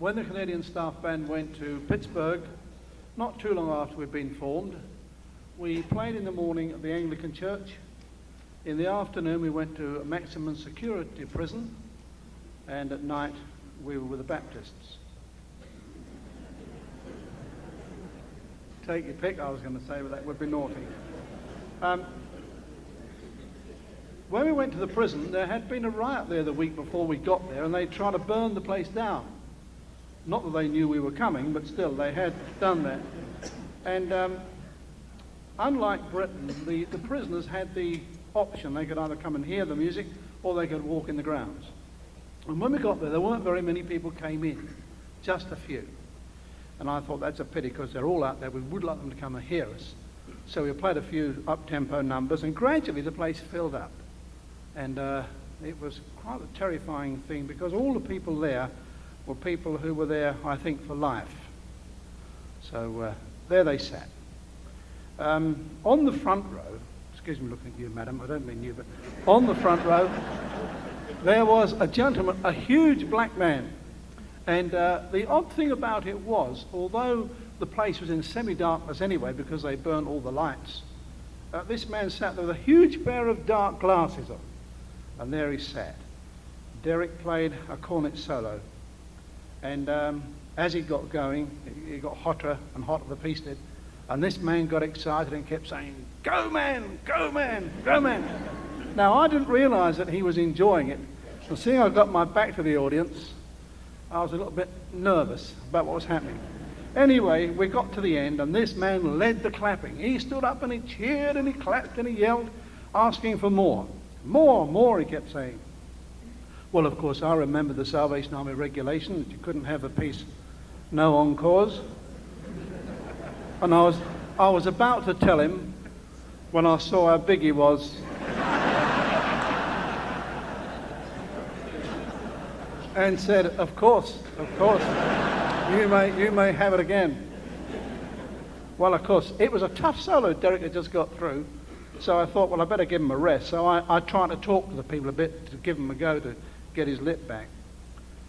When the Canadian Staff Band went to Pittsburgh, not too long after we'd been formed, we played in the morning at the Anglican Church. In the afternoon we went to a maximum security prison, and at night we were with the Baptists. Take your pick, I was going to say, but that would be naughty. When we went to the prison, there had been a riot there the week before we got there, and they tried to burn the place down. Not that they knew we were coming, but still, they had done that. And unlike Britain, the prisoners had the option. They could either come and hear the music, or they could walk in the grounds. And when we got there weren't very many people came in, just a few. And I thought that's a pity, because they're all out there. We would like them to come and hear us. So we played a few up-tempo numbers, and gradually the place filled up. And it was quite a terrifying thing, because all the people there were people who were there, I think, for life. So there they sat. On the front row, excuse me looking at you, madam, I don't mean you, but on the front row, there was a gentleman, a huge black man. And the odd thing about it was, although the place was in semi-darkness anyway, because they burnt all the lights, this man sat there with a huge pair of dark glasses on. And there he sat. Derek played a cornet solo. And as he got going, it got hotter and hotter, the piece did. And this man got excited and kept saying, "Go man, go man, go man." Now, I didn't realise that he was enjoying it. So seeing I got my back to the audience, I was a little bit nervous about what was happening. Anyway, we got to the end, and this man led the clapping. He stood up and he cheered and he clapped and he yelled, asking for more. More, more, he kept saying. Well, of course, I remember the Salvation Army regulation that you couldn't have a piece no encores. And I was about to tell him when I saw how big he was. And said, of course, you may have it again. Well, of course, it was a tough solo Derek had just got through. So I thought, well, I better give him a rest. So I tried to talk to the people a bit to give him a go to get his lip back.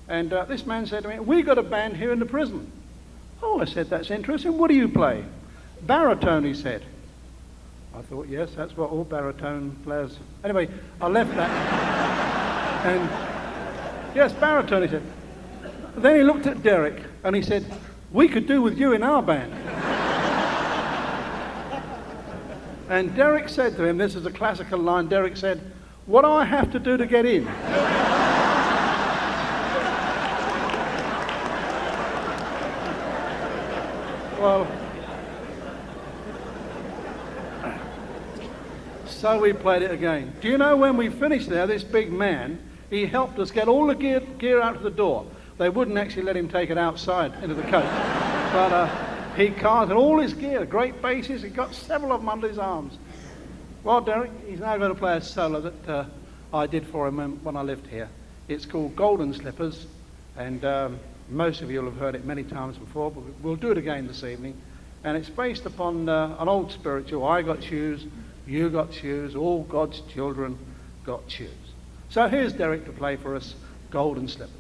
And this man said to me, "We got a band here in the prison." "Oh," I said, "that's interesting. What do you play?" "Baritone," he said. I thought, yes, that's what all baritone players... Anyway, I left that. And yes, baritone, he said. Then he looked at Derek and he said, "We could do with you in our band." And Derek said to him, this is a classical line, Derek said, "What do I have to do to get in?" Well, so we played it again. Do you know, when we finished there, this big man, he helped us get all the gear out of the door. They wouldn't actually let him take it outside into the coach. But he carted all his gear, great basses. He got several of them under his arms. Well, Derek, he's now going to play a solo that I did for him when I lived here. It's called Golden Slippers, and most of you will have heard it many times before, but we'll do it again this evening. And it's based upon an old spiritual, "I got shoes, you got shoes, all God's children got shoes." So here's Derek to play for us, Golden Slippers.